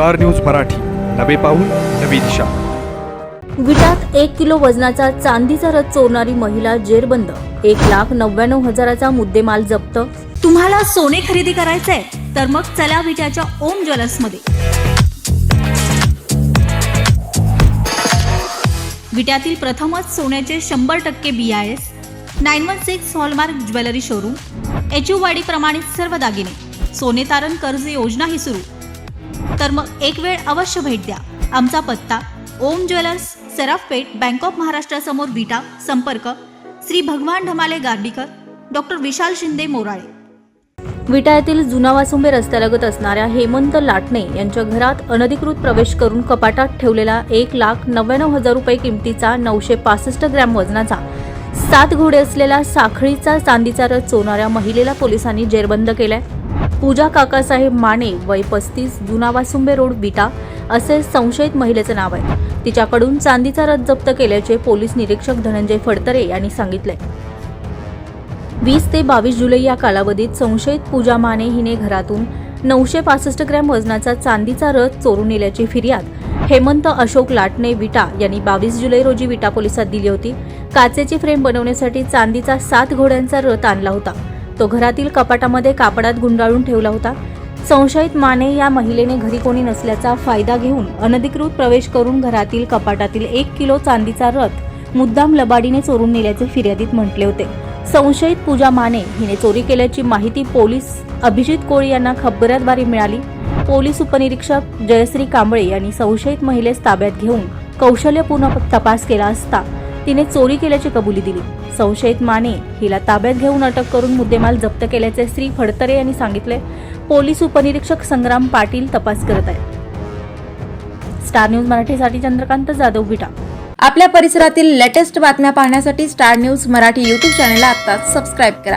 Star news Marathi, नवे पाऊल नवी दिशा. विटात 1 किलो वजनाचा चांदीचा रथ चोरणारी महिला जेरबंद. 1,99,000चा मुद्देमाल जप्त. तुम्हाला सोने खरेदी करायचंय तर मग चला विट्याच्या ओम ज्वेलर्समध्ये. विट्यातील प्रथमच सोन्याचे 100% BIS 916 hallmark jewellery showroom. HUID प्रमाणित सर्व दागिने. सोने तारण कर्ज योजनाही सुरू. तर मग एक वेळ अवश्य भेट द्या. आमचा पत्ता ओम ज्वेलर्स, सराफपेठ, बँक ऑफ महाराष्ट्र समोर विटा. संपर्क श्री भगवान ढमाले गार्डीकर, डॉक्टर विशाल शिंदे मोराळे. विटा येथील जुना वासुंबे रस्त्यालगत असणाऱ्या हेमंत लाटणे यांच्या घरात अनधिकृत प्रवेश करून कपाटात ठेवलेला 1,99,000 रुपये किमतीचा 965 ग्रॅम वजनाचा 7 घोडे असलेला साखळीचा चांदीचा रथ चोरणाऱ्या महिलेला पोलिसांनी जेरबंद केलाय. पूजा काकासाहेब माने, वय 35, जुना वासुंबे रोड, विटा असे संशयित महिलेचं नाव आहे. तिच्याकडून चांदीचा रथ जप्त केल्याचे पोलीस निरीक्षक धनंजय फडतरे यांनी सांगितले. 20 ते 22 जुलै या कालावधीत संशयित पूजा माने हिने घरातून 965 ग्रॅम वजनाचा चांदीचा रथ चोरून नेल्याची फिर्याद हेमंत अशोक लाटणे विटा यांनी 22 जुलै रोजी विटा पोलिसात दिली होती. काचेची फ्रेम बनवण्यासाठी चांदीचा 7 घोड्यांचा रथ आणला होता. तो घरातील कपाटामध्ये कापडात गुंडाळून ठेवला होता. संशयित माने या महिलेने घरी कोणी नसल्याचा फायदा घेऊन अनधिकृत प्रवेश करून घरातील कपाटातील 1 किलो चांदीचा रथ मुद्दाम लबाडीने चोरून नेल्याचे फिर्यादीत म्हटले होते. संशयित पूजा माने हिने चोरी केल्याची माहिती पोलीस अभिजित कोळी यांना खबराद्वारे मिळाली. पोलीस उपनिरीक्षक जयश्री कांबळे यांनी संशयित महिलेस ताब्यात घेऊन कौशल्यपूर्ण तपास केला असता तिने चोरी केल्याची कबुली दिली. संशयित माने हिला ताब्यात घेऊन अटक करून मुद्देमाल जप्त केल्याचे श्री फडतरे यांनी सांगितले. पोलीस उपनिरीक्षक संग्राम पाटील तपास करत आहेत. स्टार न्यूज मराठीसाठी चंद्रकांत जाधव, विटा. आपल्या परिसरातील लेटेस्ट बातम्या पाहण्यासाठी स्टार न्यूज मराठी YouTube चॅनलला आत्ताच सबस्क्राईब करा.